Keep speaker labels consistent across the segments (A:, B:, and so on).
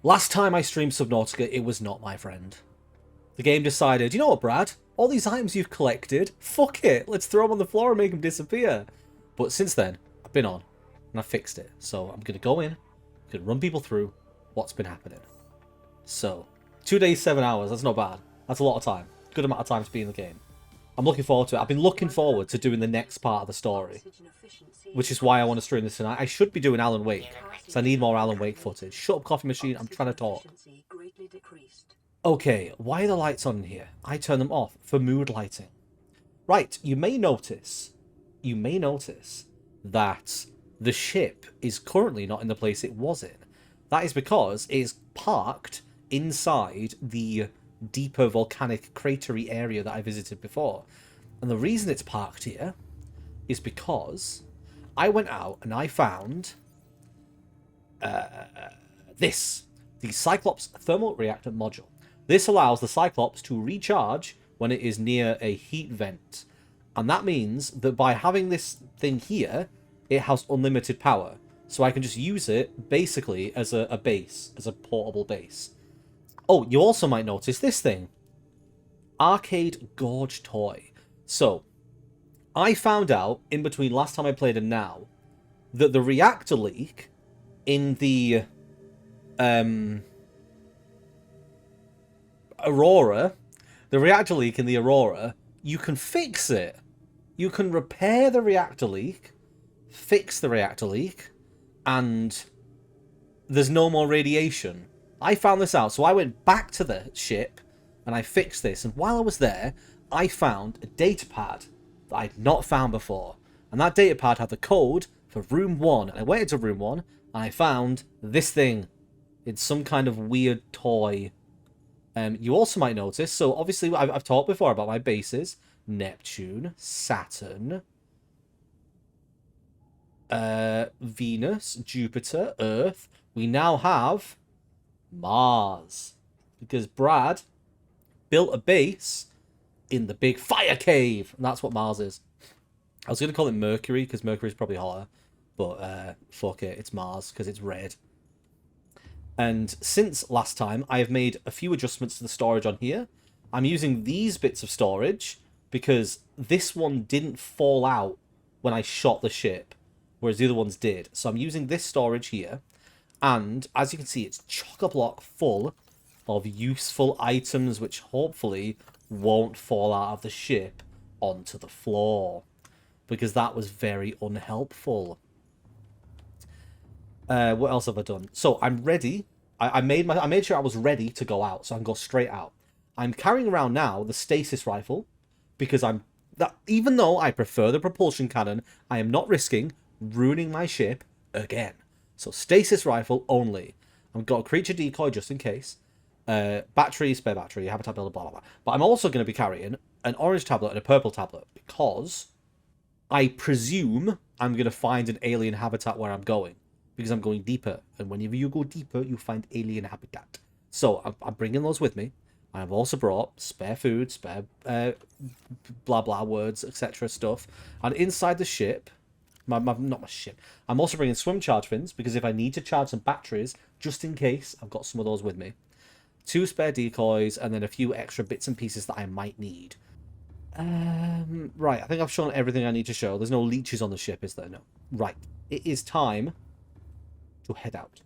A: Last time I streamed Subnautica, it was not my friend. The game decided, you know what, Brad? All these items you've collected, fuck it, let's throw them on the floor and make them disappear. But since then, I've been on, and I've fixed it. So I'm going to go in, I'm going to run people through what's been happening. So, 2 days, 7 hours, that's not bad. That's a lot of time. Good amount of time to be in the game. I'm looking forward to it. I've been looking forward to doing the next part of the story, which is why I want to stream this tonight. I should be doing Alan Wake, so I need more Alan Wake footage. Shut up, coffee machine, I'm trying to talk. Okay, why are the lights on in here? I turn them off for mood lighting. Right, you may notice that the ship is currently not in the place it was in. That is because it is parked inside the deeper volcanic cratery area that I visited before. And the reason it's parked here is because I went out and I found this, the Cyclops thermal reactor module. This allows the Cyclops to recharge when it is near a heat vent. And that means that by having this thing here, it has unlimited power. So I can just use it basically as a base, as a portable base. Oh, you also might notice this thing. Arcade Gorge Toy. So, I found out, in between last time I played and now, that the reactor leak in the Aurora, you can fix it. You can repair the reactor leak, fix the reactor leak, and there's no more radiation. I found this out, so I went back to the ship and I fixed this. And while I was there, I found a data pad that I'd not found before. And that data pad had the code for room 1. And I went into room 1 and I found this thing. It's some kind of weird toy. You also might notice, so obviously I've talked before about my bases. Neptune, Saturn, Venus, Jupiter, Earth. We now have Mars, because Brad built a base in the big fire cave, and that's what Mars is. I was going to call it Mercury, because Mercury is probably hotter, but fuck it, it's Mars, because it's red. And since last time, I have made a few adjustments to the storage on here. I'm using these bits of storage, because this one didn't fall out when I shot the ship, whereas the other ones did. So I'm using this storage here. And, as you can see, it's chock-a-block full of useful items which hopefully won't fall out of the ship onto the floor. Because that was very unhelpful. What else have I done? So, I'm ready. I made sure I was ready to go out, so I can go straight out. I'm carrying around now the stasis rifle, because even though I prefer the propulsion cannon, I am not risking ruining my ship again. So, stasis rifle only. I've got a creature decoy just in case. Battery, spare battery, habitat builder, blah, blah, blah. But I'm also going to be carrying an orange tablet and a purple tablet because I presume I'm going to find an alien habitat where I'm going. Because I'm going deeper. And whenever you go deeper, you find alien habitat. So, I'm bringing those with me. I've also brought spare food, spare blah, blah words, etc. stuff. And inside the ship... not my ship. I'm also bringing swim charge fins, because if I need to charge some batteries, just in case, I've got some of those with me. 2 spare decoys, and then a few extra bits and pieces that I might need. Right, I think I've shown everything I need to show. There's no leeches on the ship, is there? No. Right, it is time to head out.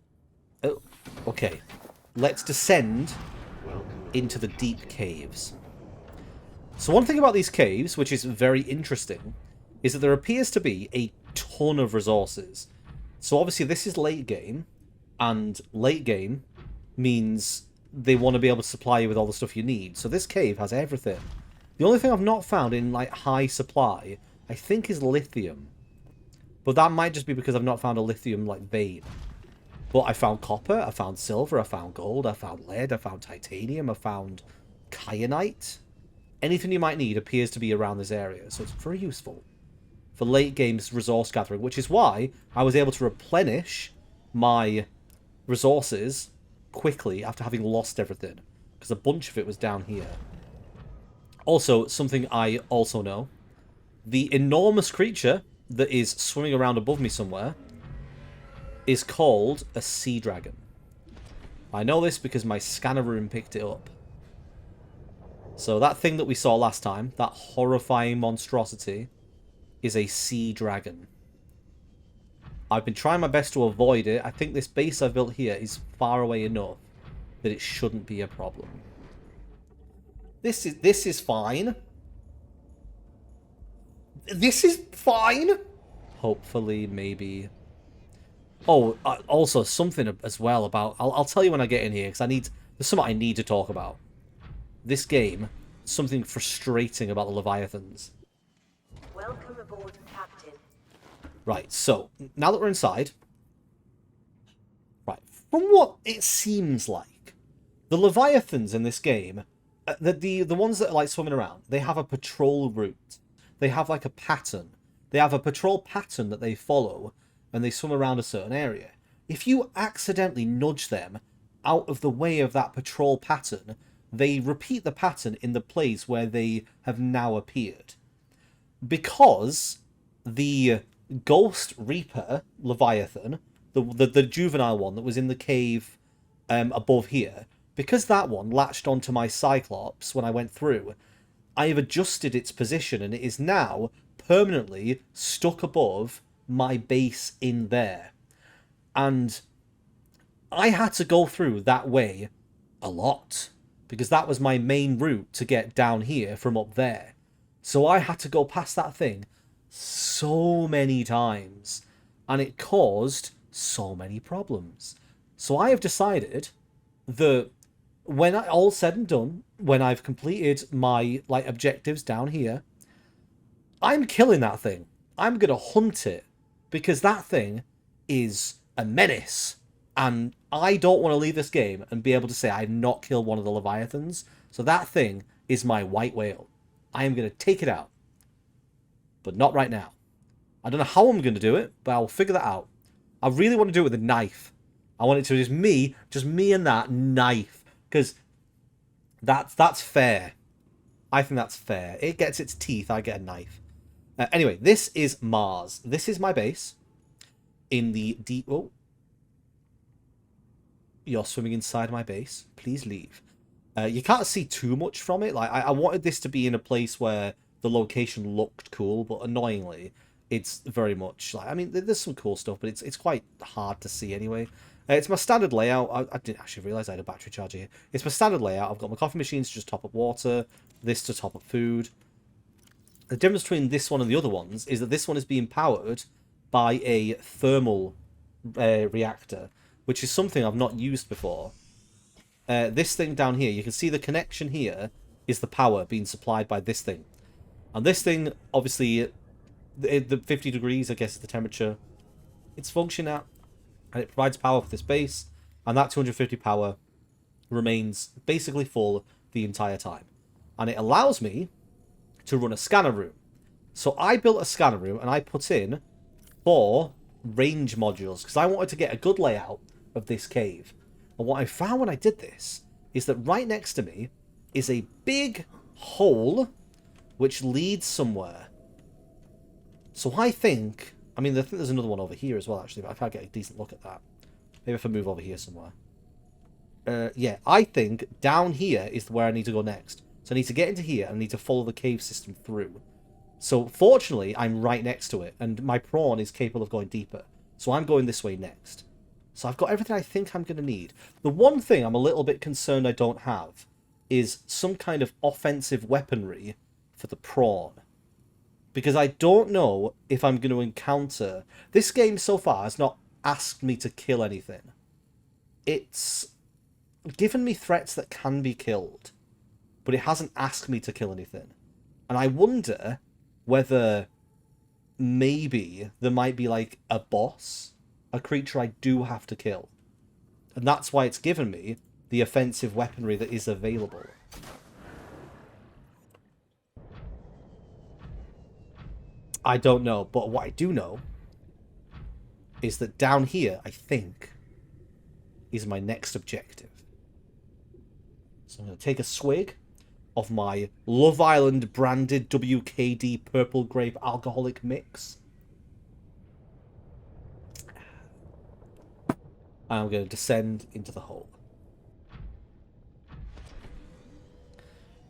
A: Oh, okay. Let's descend into the deep caves. So one thing about these caves, which is very interesting, is that there appears to be a ton of resources. So obviously this is late game, and late game means they want to be able to supply you with all the stuff you need. So this cave has everything. The only thing I've not found in like high supply, I think, is lithium. But that might just be because I've not found a lithium like vein. But I found copper, I found silver, I found gold, I found lead, I found titanium, I found kyanite. Anything you might need appears to be around this area, so it's very useful for late game's resource gathering, which is why I was able to replenish my resources quickly after having lost everything, because a bunch of it was down here. Also, something I also know, the enormous creature that is swimming around above me somewhere is called a sea dragon. I know this because my scanner room picked it up. So that thing that we saw last time, that horrifying monstrosity, is a sea dragon. I've been trying my best to avoid it. I think this base I've built here is far away enough that it shouldn't be a problem. This is fine. This is fine. Hopefully, maybe. Oh, also something as well about. I'll tell you when I get in here because there's something I need to talk about. This game, something frustrating about the Leviathans.
B: Welcome aboard, Captain.
A: Right, so now that we're inside, right, from what it seems like, the Leviathans in this game, the ones that are like swimming around, they have a patrol route. They have like a pattern. They have a patrol pattern that they follow, and they swim around a certain area. If you accidentally nudge them out of the way of that patrol pattern, they repeat the pattern in the place where they have now appeared. Because the Ghost Reaper Leviathan, the juvenile one that was in the cave above here, because that one latched onto my Cyclops when I went through, I have adjusted its position and it is now permanently stuck above my base in there. And I had to go through that way a lot, because that was my main route to get down here from up there. So I had to go past that thing so many times, and it caused so many problems. So I have decided that when all said and done, when I've completed my objectives down here, I'm killing that thing. I'm gonna hunt it, because that thing is a menace, and I don't want to leave this game and be able to say I've not killed one of the Leviathans. So that thing is my white whale. I am going to take it out. But not right now. I don't know how I'm going to do it, but I'll figure that out. I really want to do it with a knife. I want it to just me and that knife. Because that's fair. I think that's fair. It gets its teeth, I get a knife. Anyway, this is Mars. This is my base. In the deep... Oh. You're swimming inside my base. Please leave. You can't see too much from it. Like I wanted this to be in a place where the location looked cool, but annoyingly, it's very much like, I mean, there's some cool stuff, but it's quite hard to see anyway. It's my standard layout. I didn't actually realize I had a battery charger here. It's my standard layout. I've got my coffee machines to just top up water, this to top up food. The difference between this one and the other ones is that this one is being powered by a thermal reactor, which is something I've not used before. This thing down here, you can see the connection here is the power being supplied by this thing. And this thing, obviously, the 50 degrees, I guess, is the temperature it's functioning at. And it provides power for this base. And that 250 power remains basically full the entire time. And it allows me to run a scanner room. So I built a scanner room and I put in 4 range modules because I wanted to get a good layout of this cave. And what I found when I did this is that right next to me is a big hole which leads somewhere. So I think... I mean, I think there's another one over here as well, actually, but I can't get a decent look at that. Maybe if I move over here somewhere. Yeah, I think down here is where I need to go next. So I need to get into here and I need to follow the cave system through. So fortunately, I'm right next to it, and my prawn is capable of going deeper. So I'm going this way next. So I've got everything I think I'm going to need. The one thing I'm a little bit concerned I don't have is some kind of offensive weaponry for the prawn. Because I don't know if I'm going to encounter... This game so far has not asked me to kill anything. It's given me threats that can be killed, but it hasn't asked me to kill anything. And I wonder whether maybe there might be like a boss, a creature I do have to kill. And that's why it's given me the offensive weaponry that is available. I don't know, but what I do know is that down here, I think, is my next objective. So I'm going to take a swig of my Love Island branded WKD Purple Grape Alcoholic Mix. And I'm going to descend into the hole.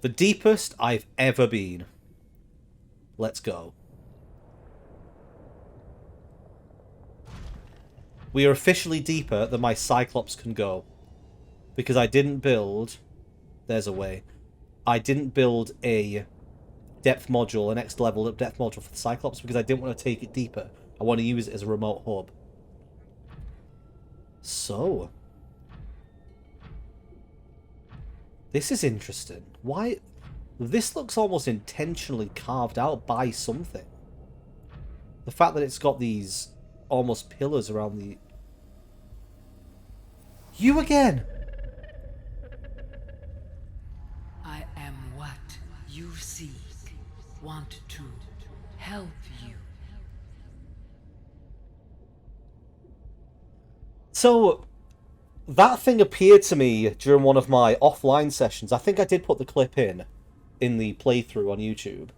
A: The deepest I've ever been. Let's go. We are officially deeper than my Cyclops can go. Because I didn't build... There's a way. I didn't build a depth module, an next level depth module for the Cyclops, because I didn't want to take it deeper. I want to use it as a remote hub. So... This is interesting. Why... This looks almost intentionally carved out by something. The fact that it's got these almost pillars around the... You again!
C: I am what you seek. Want to help you.
A: So, that thing appeared to me during one of my offline sessions. I think I did put the clip in the playthrough on YouTube.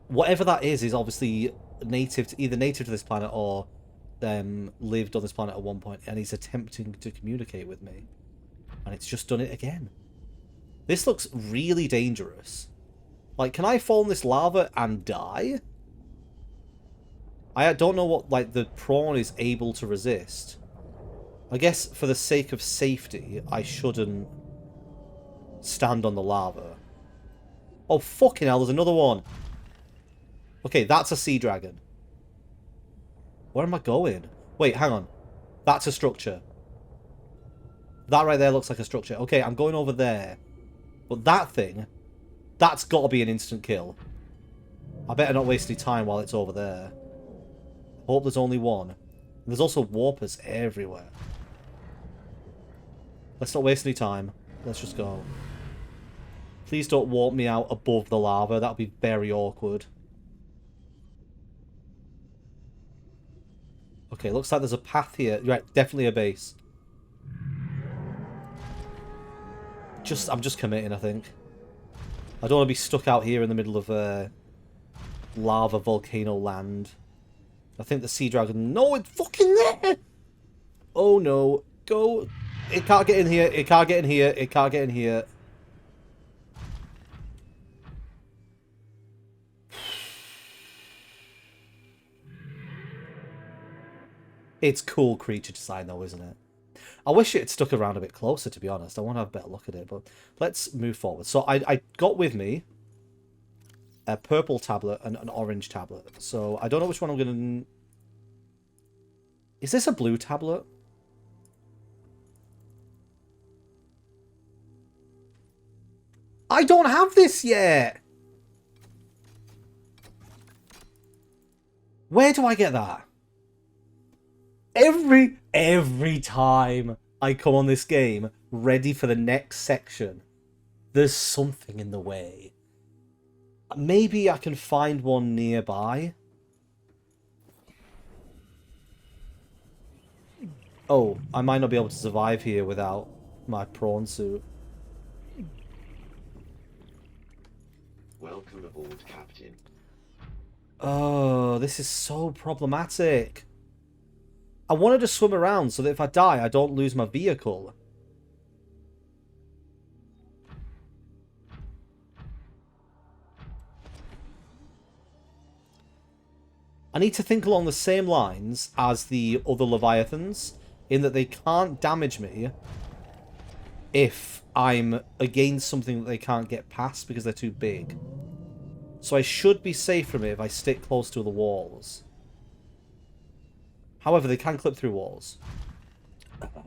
A: Whatever that is obviously either native to this planet or lived on this planet at one point, and he's attempting to communicate with me. And it's just done it again. This looks really dangerous. Like, can I fall in this lava and die? I don't know what, like, the prawn is able to resist. I guess for the sake of safety, I shouldn't stand on the lava. Oh, fucking hell, there's another one. Okay, that's a sea dragon. Where am I going? Wait, hang on. That's a structure. That right there looks like a structure. Okay, I'm going over there. But that thing, that's got to be an instant kill. I better not waste any time while it's over there. Hope there's only one. There's also warpers everywhere. Let's not waste any time. Let's just go. Please don't warp me out above the lava. That would be very awkward. Okay, looks like there's a path here. Right, definitely a base. I'm just committing, I think. I don't want to be stuck out here in the middle of lava volcano land. I think the sea dragon... No, it's fucking there! Oh no. Go. It can't get in here. It can't get in here. It can't get in here. It's cool creature design though, isn't it? I wish it had stuck around a bit closer, to be honest. I want to have a better look at it, but let's move forward. So I got with me a purple tablet and an orange tablet. So I don't know which one I'm going to... Is this a blue tablet? I don't have this yet! Where do I get that? Every time I come on this game ready for the next section, there's something in the way. Maybe I can find one nearby. Oh, I might not be able to survive here without my prawn suit.
D: Welcome aboard, Captain.
A: Oh, this is so problematic. I wanted to swim around so that if I die, I don't lose my vehicle. I need to think along the same lines as the other Leviathans, in that they can't damage me if I'm against something that they can't get past because they're too big. So I should be safe from it if I stick close to the walls. However, they can clip through walls.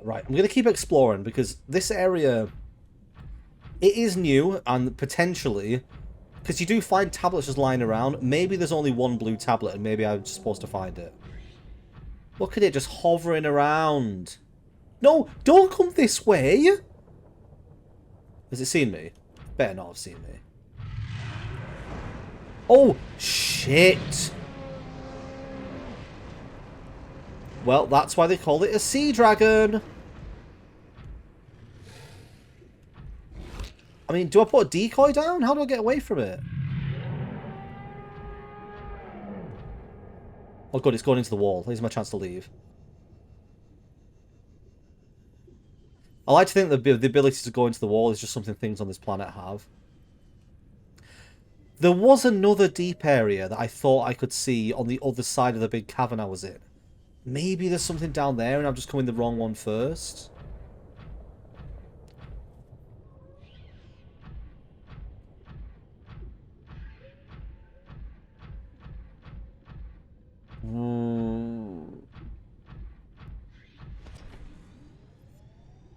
A: Right, I'm going to keep exploring because this area, it is new and potentially, because you do find tablets just lying around, maybe there's only one blue tablet and maybe I'm just supposed to find it. Look at it just hovering around. No, don't come this way! Has it seen me? Better not have seen me. Oh, shit! Well, that's why they call it a sea dragon. I mean, do I put a decoy down? How do I get away from it? Oh god, it's going into the wall. Here's my chance to leave. I like to think that the ability to go into the wall is just something things on this planet have. There was another deep area that I thought I could see on the other side of the big cavern I was in. Maybe there's something down there and I'm just coming the wrong one first.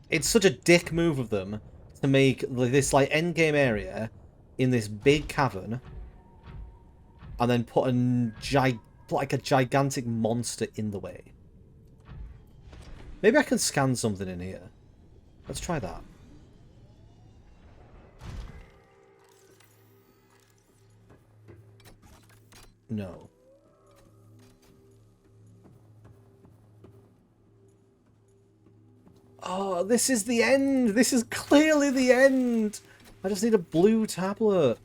A: It's such a dick move of them to make this like endgame area in this big cavern and then put a gigantic monster in the way. Maybe I can scan something in here. Let's try that. No. Oh, this is the end! This is clearly the end! I just need a blue tablet.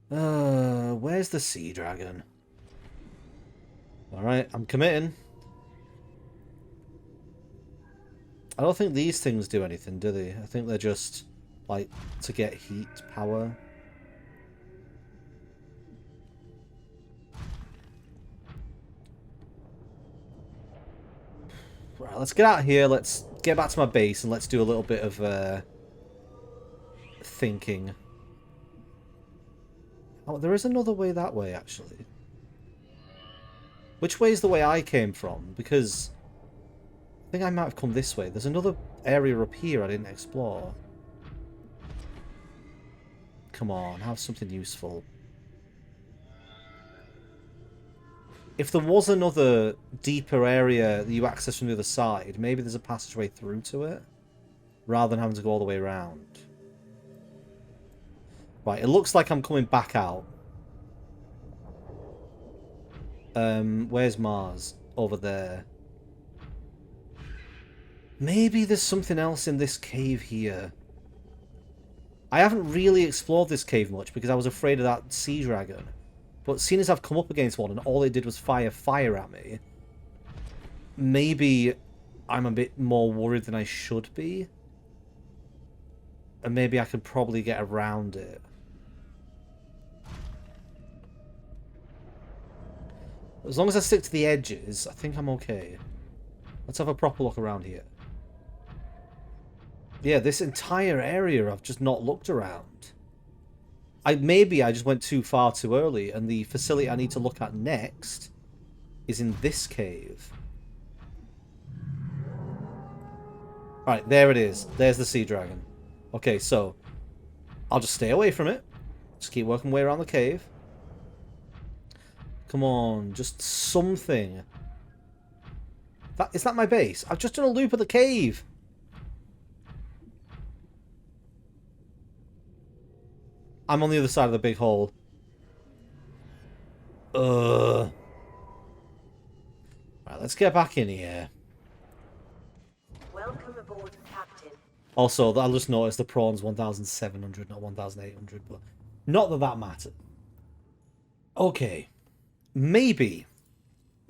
A: Where's the sea dragon? Alright, I'm committing. I don't think these things do anything, do they? I think they're just, like, to get heat power. Right, let's get out of here. Let's get back to my base and let's do a little bit of thinking. Oh, there is another way that way, actually. Which way is the way I came from? Because I think I might have come this way. There's another area up here I didn't explore. Come on, have something useful. If there was another deeper area that you access from the other side, maybe there's a passageway through to it, rather than having to go all the way around. Right, it looks like I'm coming back out. Where's Mars? Over there. Maybe there's something else in this cave here. I haven't really explored this cave much because I was afraid of that sea dragon. But seeing as I've come up against one and all it did was fire fire at me, maybe I'm a bit more worried than I should be. And maybe I could probably get around it. As long as I stick to the edges, I think I'm okay. Let's have a proper look around here. Yeah, this entire area I've just not looked around. Maybe I just went too far too early, and the facility I need to look at next is in this cave. Alright, there it is. There's the sea dragon. Okay, so I'll just stay away from it. Just keep working my way around the cave. Come on, just something. Is that my base? I've just done a loop of the cave. I'm on the other side of the big hole. Right, let's get back in here.
B: Welcome aboard, Captain.
A: Also, I just noticed the prawn's 1,700, not 1,800, but not that that matters. Okay. Maybe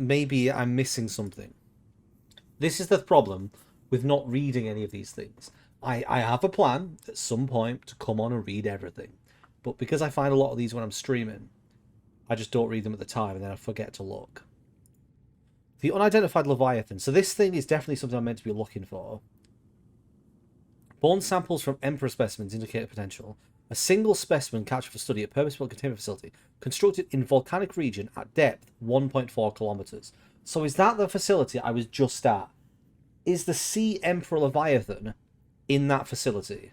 A: I'm missing something. This is the problem with not reading any of these things. I have a plan at some point to come on and read everything. But because I find a lot of these when I'm streaming, I just don't read them at the time and then I forget to look. The unidentified Leviathan. So this thing is definitely something I'm meant to be looking for. Bone samples from Emperor specimens indicate potential. A single specimen captured for study at purpose-built containment facility constructed in volcanic region at depth 1.4 kilometers. So is that the facility I was just at? Is the Sea Emperor Leviathan in that facility?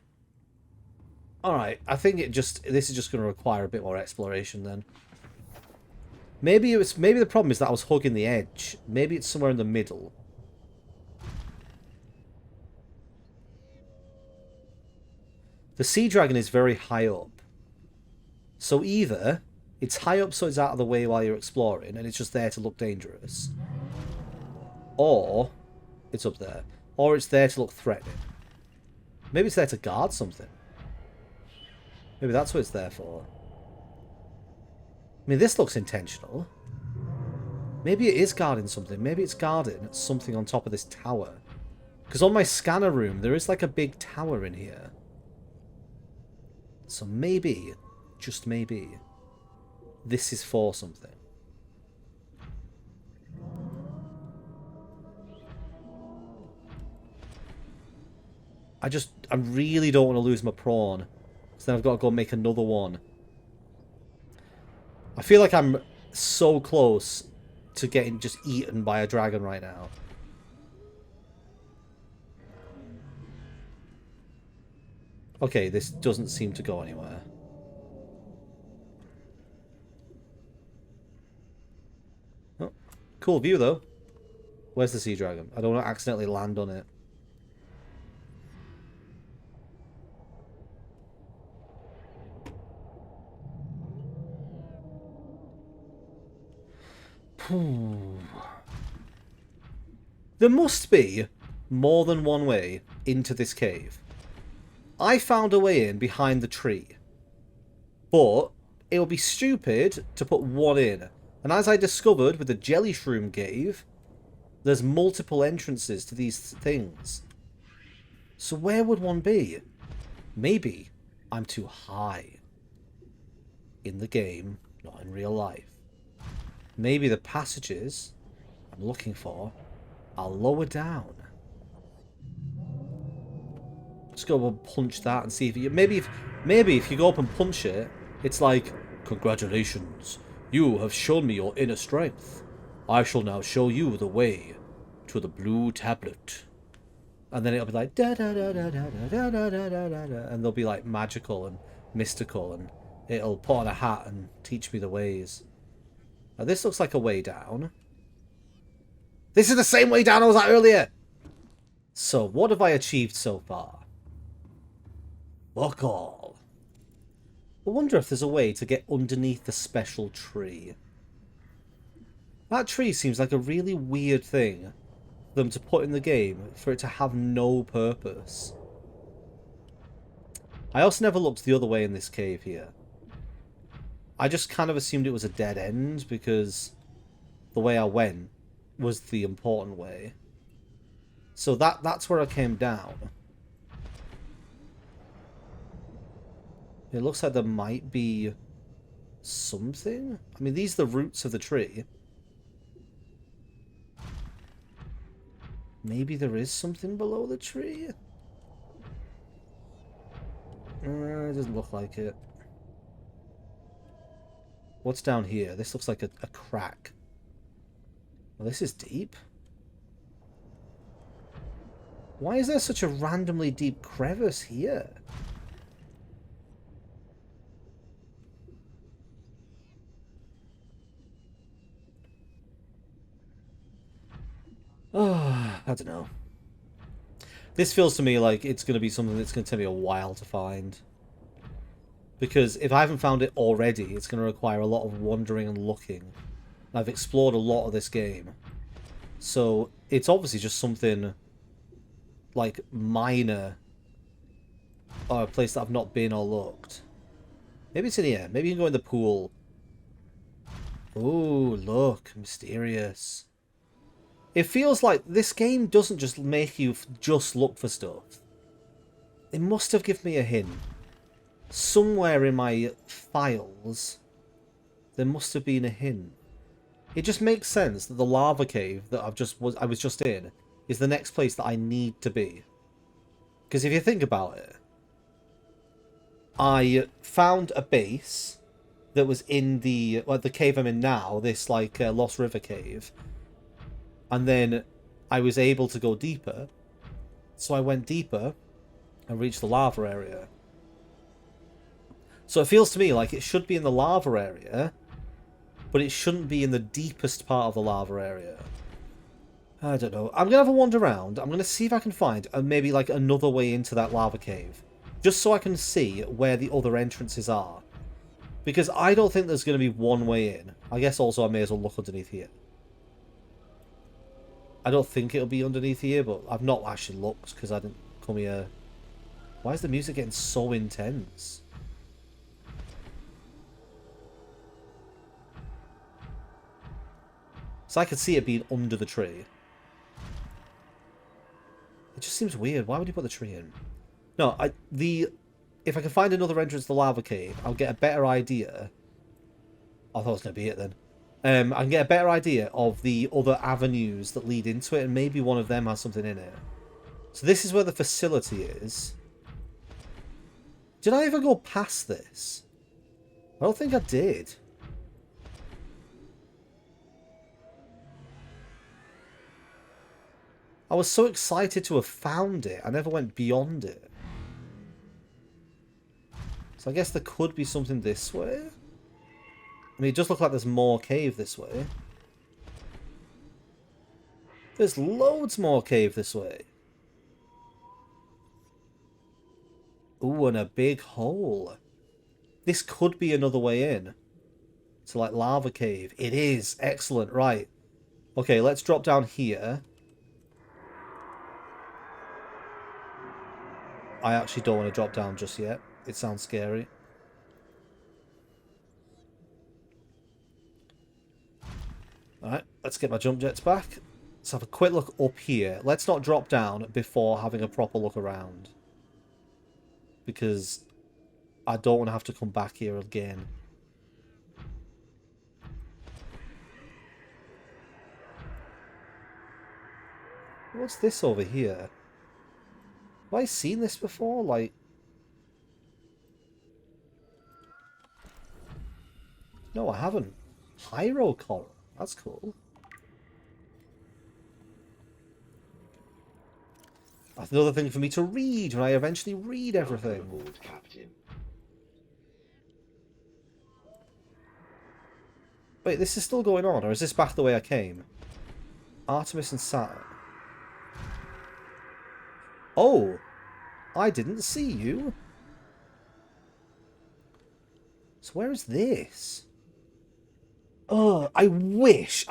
A: Alright, I think this is just going to require a bit more exploration then. Maybe the problem is that I was hugging the edge. Maybe it's somewhere in the middle. The sea dragon is very high up. So either it's high up so it's out of the way while you're exploring and it's just there to look dangerous. Or it's up there. Or it's there to look threatening. Maybe it's there to guard something. Maybe that's what it's there for. I mean, this looks intentional. Maybe it is guarding something. Maybe it's guarding something on top of this tower. Because on my scanner room, there is like a big tower in here. So maybe, just maybe, this is for something. I really don't want to lose my prawn. So then I've got to go make another one. I feel like I'm so close to getting just eaten by a dragon right now. Okay, this doesn't seem to go anywhere. Oh, cool view, though. Where's the sea dragon? I don't want to accidentally land on it. There must be more than one way into this cave. I found a way in behind the tree. But it would be stupid to put one in. And as I discovered with the jelly shroom cave, there's multiple entrances to these things. So where would one be? Maybe I'm too high in the game, not in real life. Maybe the passages I'm looking for are lower down. Let's go and punch that and see if you... Maybe if you go up and punch it, it's like, congratulations, you have shown me your inner strength. I shall now show you the way to the blue tablet. And then it'll be like, da da da da da da da da da da da, and they'll be like magical and mystical, and it'll put on a hat and teach me the ways. Now this looks like a way down. This is the same way down I was at earlier! So, what have I achieved so far? Fuck all. I wonder if there's a way to get underneath the special tree. That tree seems like a really weird thing for them to put in the game for it to have no purpose. I also never looked the other way in this cave here. I just kind of assumed it was a dead end because the way I went was the important way. So that's where I came down. It looks like there might be something. I mean, these are the roots of the tree. Maybe there is something below the tree? It doesn't look like it. What's down here? This looks like a crack. Well, this is deep. Why is there such a randomly deep crevice here? Oh, I don't know. This feels to me like it's going to be something that's going to take me a while to find. Because if I haven't found it already, it's going to require a lot of wandering and looking. I've explored a lot of this game. So it's obviously just something like minor, or a place that I've not been or looked. Maybe it's in here. Maybe you can go in the pool. Ooh, look, mysterious. It feels like this game doesn't just make you just look for stuff. It must have given me a hint. Somewhere in my files, there must have been a hint. It just makes sense that the lava cave that I was just in is the next place that I need to be. Because if you think about it, I found a base that was in the cave I'm in now, this like Lost River cave, and then I was able to go deeper. So I went deeper and reached the lava area. So it feels to me like it should be in the lava area, but it shouldn't be in the deepest part of the lava area. I don't know. I'm going to have a wander around. I'm going to see if I can find maybe like another way into that lava cave. Just so I can see where the other entrances are. Because I don't think there's going to be one way in. I guess also I may as well look underneath here. I don't think it'll be underneath here, but I've not actually looked because I didn't come here. Why is the music getting so intense? So I could see it being under the tree. It just seems weird. Why would you put the tree in? No, if I can find another entrance to the lava cave, I'll get a better idea. I thought it was going to be it then. I can get a better idea of the other avenues that lead into it, and maybe one of them has something in it. So this is where the facility is. Did I ever go past this? I don't think I did. I was so excited to have found it, I never went beyond it. So I guess there could be something this way. I mean, it does look like there's more cave this way. There's loads more cave this way. Ooh, and a big hole. This could be another way in. To, like, lava cave. It is. Excellent. Right. Okay, let's drop down here. I actually don't want to drop down just yet. It sounds scary. Alright, let's get my jump jets back. Let's have a quick look up here. Let's not drop down before having a proper look around. Because I don't want to have to come back here again. What's this over here? Have I seen this before? Like... No, I haven't. Pyrocoral. That's cool. That's another thing for me to read when I eventually read everything.
D: Aboard, Captain.
A: Wait, this is still going on, or is this back the way I came? Artemis and Saturn. Oh! I didn't see you. So where is this? Oh, I wish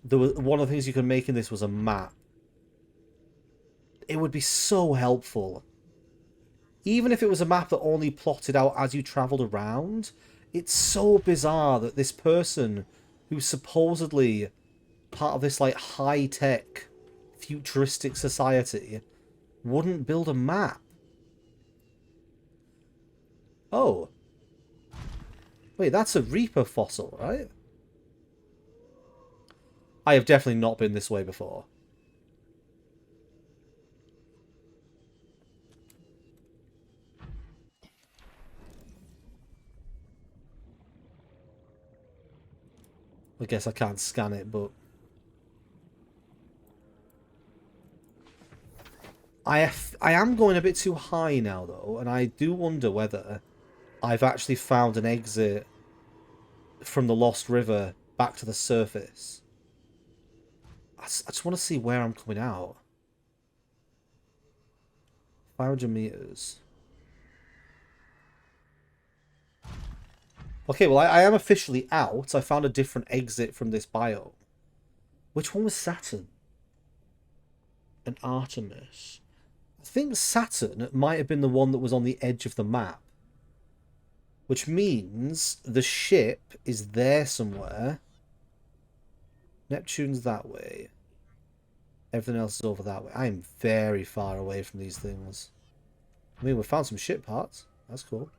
A: there was one of the things you could make in this was a map. It would be so helpful. Even if it was a map that only plotted out as you travelled around, it's so bizarre that this person who's supposedly part of this like high-tech futuristic society wouldn't build a map. Oh. Wait, that's a Reaper fossil, right? I have definitely not been this way before. I guess I can't scan it, but... I am going a bit too high now, though, and I do wonder whether I've actually found an exit from the Lost River back to the surface. I just want to see where I'm coming out. 500 meters. Okay, well, I am officially out. I found a different exit from this biome. Which one was Saturn? And Artemis. I think Saturn might have been the one that was on the edge of the map. Which means the ship is there somewhere. Neptune's that way. Everything else is over that way. I am very far away from these things. I mean, we found some ship parts. That's cool.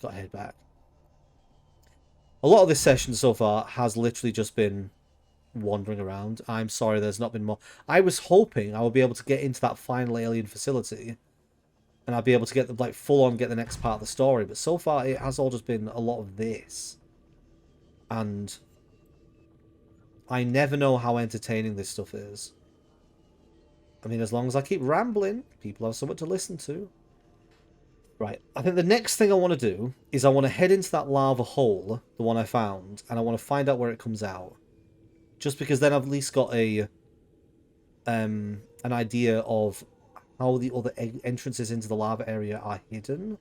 A: Gotta head back. A lot of this session so far has literally just been wandering around. I'm sorry there's not been more. I was hoping I would be able to get into that final alien facility and I'd be able to get the like full on get the next part of the story, but so far it has all just been a lot of this. And I never know how entertaining this stuff is. I mean, as long as I keep rambling, people have something to listen to. Right, I think the next thing I want to do is I want to head into that lava hole, the one I found, and I want to find out where it comes out. Just because then I've at least got a an idea of how the other entrances into the lava area are hidden.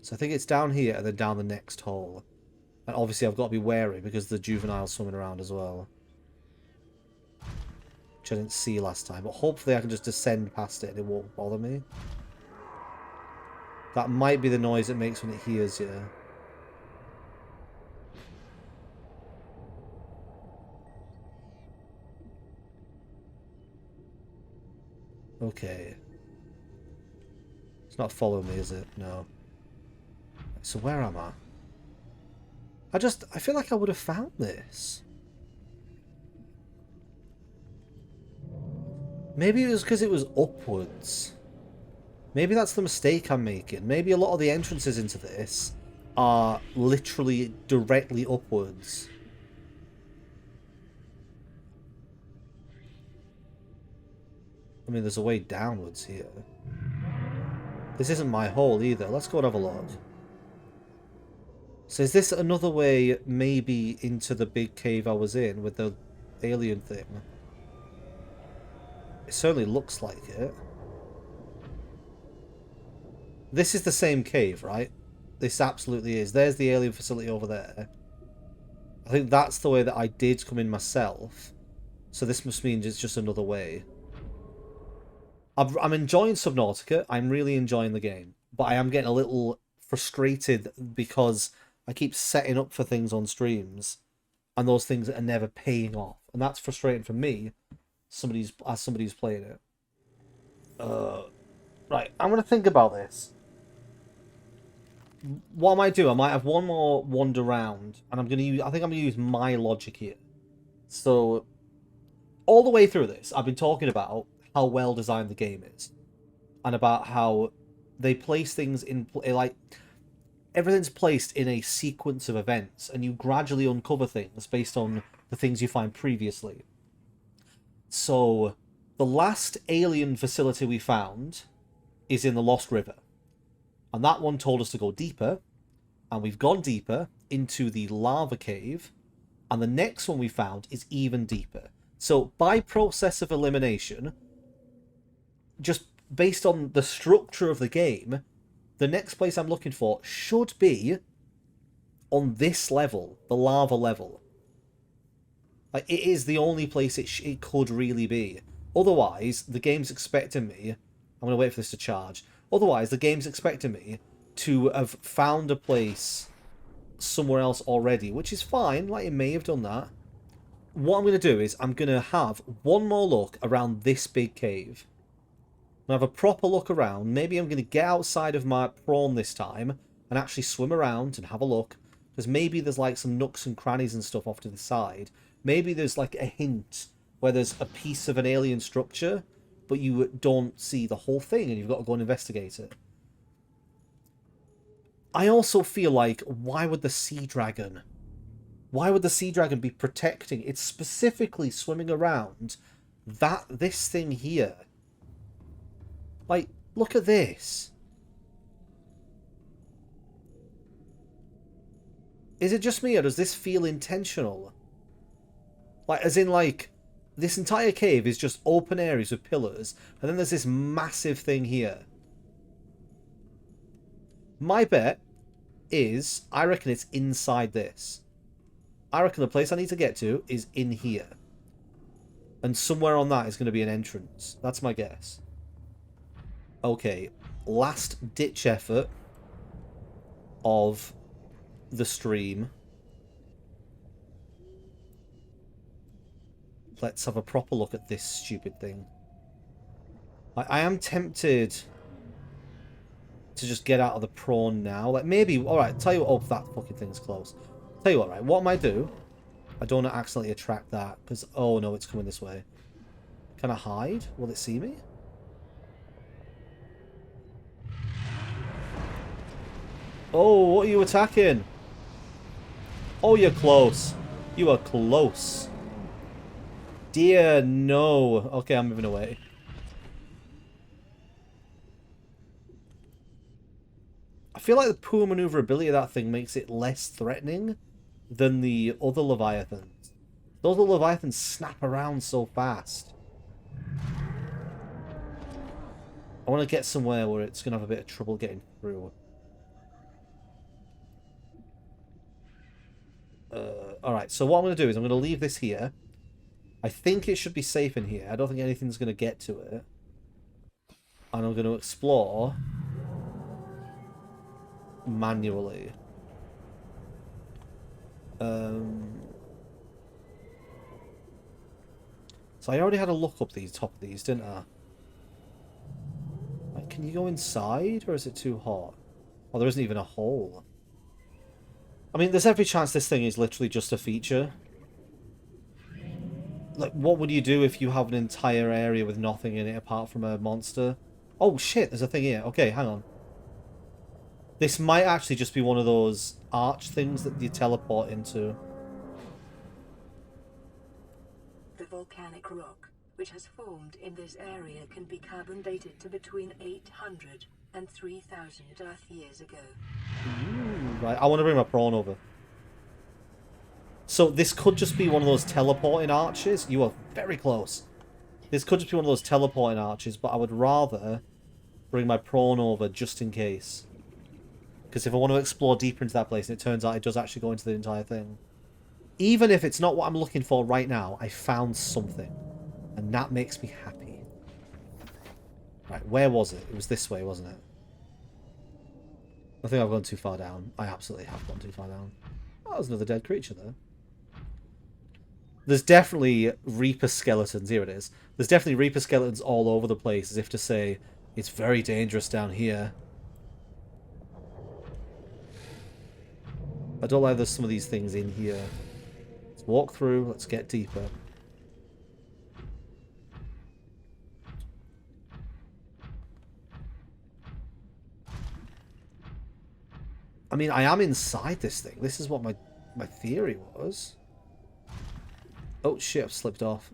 A: So I think it's down here and then down the next hole. And obviously I've got to be wary because the juvenile's swimming around as well. Which I didn't see last time, but hopefully I can just descend past it and it won't bother me. That might be the noise it makes when it hears you. Okay. It's not following me, is it? No. So where am I? I feel like I would have found this. Maybe it was because it was upwards. Maybe that's the mistake I'm making. Maybe a lot of the entrances into this are literally directly upwards. I mean, there's a way downwards here. This isn't my hole either. Let's go and have a look. So is this another way maybe into the big cave I was in with the alien thing? It certainly looks like it. This is the same cave, right? This absolutely is. There's the alien facility over there. I think that's the way that I did come in myself. So this must mean it's just another way. I'm enjoying Subnautica. I'm really enjoying the game. But I am getting a little frustrated because I keep setting up for things on streams and those things are never paying off. And that's frustrating for me, as somebody who's playing it. Right, I'm going to think about this. What I might do, I might have one more wander round, and I think I'm going to use my logic here. So, all the way through this, I've been talking about how well designed the game is, and about how they place things in, like, everything's placed in a sequence of events, and you gradually uncover things based on the things you find previously. So, the last alien facility we found is in the Lost River. And that one told us to go deeper, and we've gone deeper into the lava cave, and the next one we found is even deeper. So, by process of elimination, just based on the structure of the game, the next place I'm looking for should be on this level, the lava level. Like, it is the only place it could really be. Otherwise, the game's expecting me... I'm going to wait for this to charge. Otherwise, the game's expecting me to have found a place somewhere else already, which is fine. Like, it may have done that. What I'm going to do is I'm going to have one more look around this big cave. I'm going to have a proper look around. Maybe I'm going to get outside of my prawn this time and actually swim around and have a look. Because maybe there's like some nooks and crannies and stuff off to the side. Maybe there's like a hint where there's a piece of an alien structure, but you don't see the whole thing and you've got to go and investigate it. I also feel like, why would the sea dragon be protecting? It's specifically swimming around this thing here. Like, look at this. Is it just me, or does this feel intentional? Like, as in, like, this entire cave is just open areas with pillars, and then there's this massive thing here. My bet is, I reckon it's inside this. I reckon the place I need to get to is in here. And somewhere on that is going to be an entrance. That's my guess. Okay, last ditch effort of the stream. Let's have a proper look at this stupid thing. I am tempted to just get out of the prawn now. Like, maybe... Alright, tell you what... Oh, that fucking thing's close. Tell you what, right? What I might do... I don't want to accidentally attract that, because... Oh, no, it's coming this way. Can I hide? Will it see me? Oh, what are you attacking? Oh, you're close. You are close. Dear, no. Okay, I'm moving away. I feel like the poor maneuverability of that thing makes it less threatening than the other Leviathans. Those other Leviathans snap around so fast. I want to get somewhere where it's going to have a bit of trouble getting through. Alright, so what I'm going to do is I'm going to leave this here. I think it should be safe in here. I don't think anything's going to get to it. And I'm going to explore manually. So I already had a look up these top of these, didn't I? Can you go inside, or is it too hot? Oh, there isn't even a hole. I mean, there's every chance this thing is literally just a feature. Like, what would you do if you have an entire area with nothing in it apart from a monster? Oh, shit, there's a thing here. Okay, hang on. This might actually just be one of those arch things that you teleport into.
B: The volcanic rock, which has formed in this area, can be carbon dated to between 800 and 3,000 Earth years ago.
A: Right, I want to bring my prawn over. So this could just be one of those teleporting arches. You are very close. This could just be one of those teleporting arches, but I would rather bring my prawn over just in case. Because if I want to explore deeper into that place, and it turns out it does actually go into the entire thing. Even if it's not what I'm looking for right now, I found something. And that makes me happy. Right, where was it? It was this way, wasn't it? I think I've gone too far down. I absolutely have gone too far down. Oh, there's another dead creature there. There's definitely Reaper skeletons. Here it is. There's definitely Reaper skeletons all over the place, as if to say, it's very dangerous down here. I don't like there's some of these things in here. Let's walk through. Let's get deeper. I mean, I am inside this thing. This is what my theory was. Oh, shit, I've slipped off.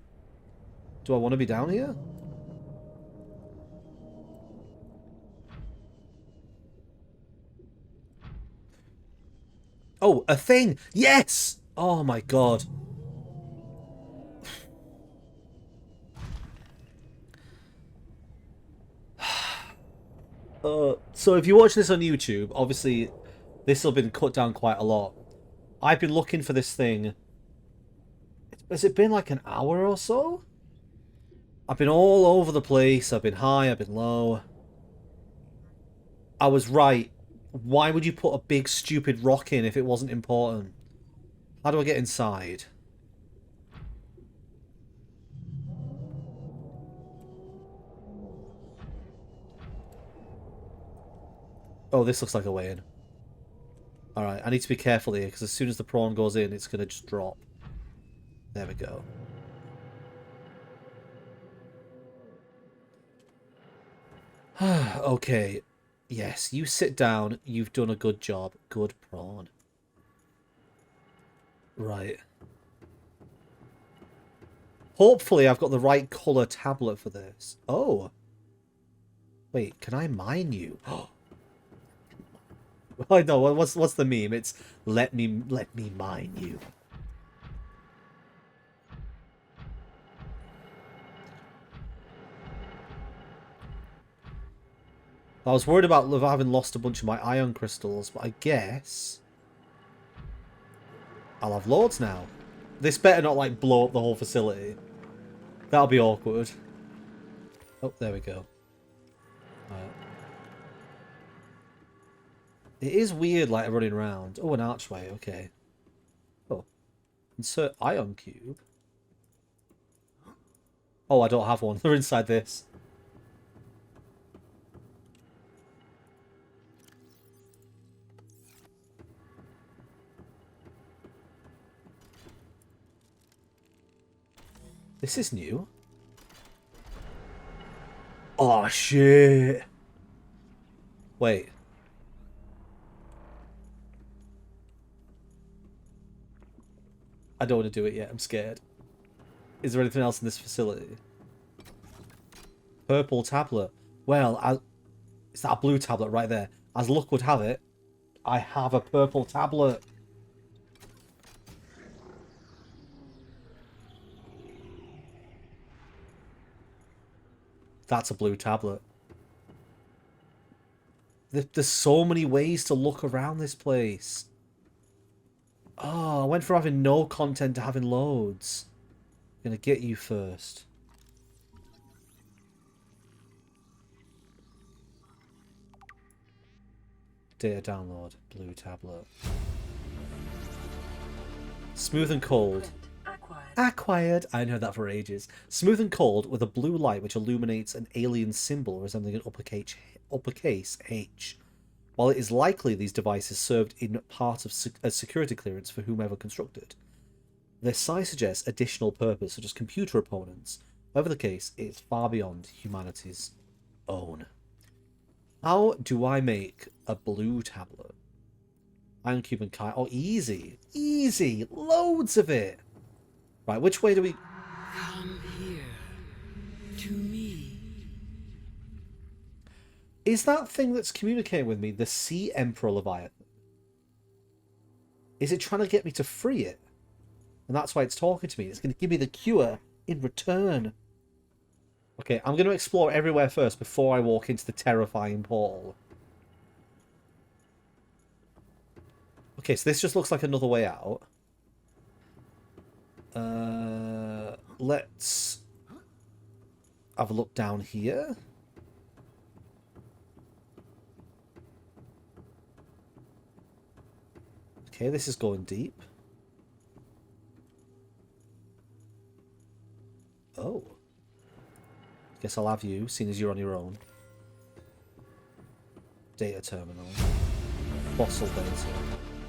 A: Do I want to be down here? Oh, a thing! Yes! Oh my god. So if you watch this on YouTube, obviously this will have been cut down quite a lot. I've been looking for this thing. Has it been like an hour or so? I've been all over the place. I've been high, I've been low. I was right. Why would you put a big stupid rock in if it wasn't important? How do I get inside? Oh, this looks like a way in. Alright, I need to be careful here, because as soon as the prawn goes in, it's going to just drop. There we go. Okay. Yes, you sit down. You've done a good job. Good prawn. Right. Hopefully I've got the right colour tablet for this. Oh. Wait, can I mine you? I know, what's the meme? It's let me mine you. I was worried about having lost a bunch of my ion crystals, but I guess I'll have loads now. This better not, like, blow up the whole facility. That'll be awkward. Oh, there we go. Right. It is weird, like, running around. Oh, an archway, okay. Oh. Insert ion cube. Oh, I don't have one. They're inside this. This is new. Oh, shit. Wait. I don't want to do it yet. I'm scared. Is there anything else in this facility? Purple tablet. Well, is that a blue tablet right there? As luck would have it, I have a purple tablet. That's a blue tablet. There's so many ways to look around this place. Oh, I went from having no content to having loads. I'm gonna get you first. Data download. Blue tablet. Smooth and cold. Acquired. I hadn't heard that for ages. Smooth and cold with a blue light which illuminates an alien symbol resembling an uppercase H. While it is likely these devices served in part of a security clearance for whomever constructed, their size suggests additional purpose, such as computer opponents. Whatever the case, it is far beyond humanity's own. How do I make a blue tablet? Iron Cube and Kai. Oh, easy. Easy. Loads of it. Right, which way do we...
C: Come here. To me.
A: Is that thing that's communicating with me the Sea Emperor Leviathan? Is it trying to get me to free it? And that's why it's talking to me. It's going to give me the cure in return. Okay, I'm going to explore everywhere first before I walk into the terrifying portal. Okay, so this just looks like another way out. Let's have a look down here. Okay, this is going deep. Oh. Guess I'll have you, seeing as you're on your own. Data terminal. Fossil data.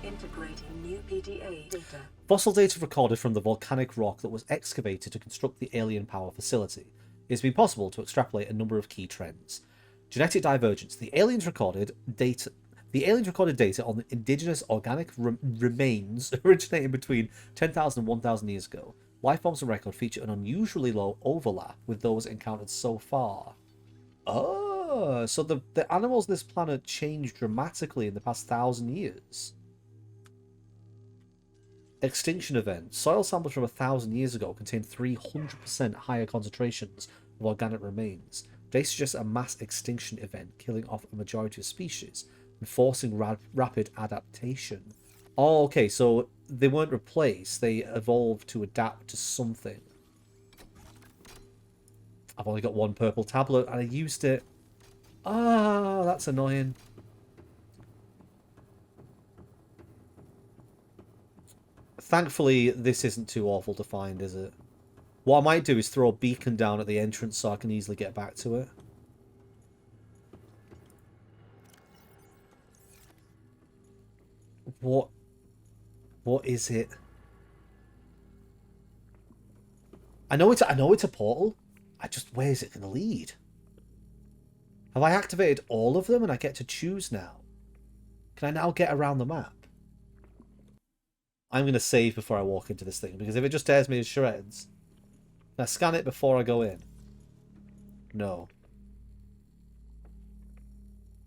B: Integrating new PDA data.
A: Fossil data recorded from the volcanic rock that was excavated to construct the alien power facility. It has been possible to extrapolate a number of key trends. Genetic divergence. The aliens recorded data on the indigenous organic remains originating between 10,000 and 1,000 years ago. Life forms on record feature an unusually low overlap with those encountered so far. Oh, so the animals on this planet changed dramatically in the past 1,000 years. Extinction event. Soil samples from 1,000 years ago contain 300% higher concentrations of organic remains. They suggest a mass extinction event, killing off a majority of species and forcing rapid adaptation. Oh, okay, so they weren't replaced. They evolved to adapt to something. I've only got one purple tablet and I used it. Ah, that's annoying. Thankfully, this isn't too awful to find, is it? What I might do is throw a beacon down at the entrance so I can easily get back to it. What is it? I know it's a portal. Where is it going to lead? Have I activated all of them and I get to choose now? Can I now get around the map? I'm going to save before I walk into this thing, because if it just tears me to shreds... Can I scan it before I go in? No.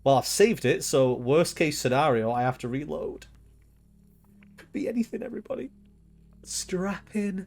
A: Well, I've saved it, so worst case scenario, I have to reload. Could be anything, everybody. Strap in.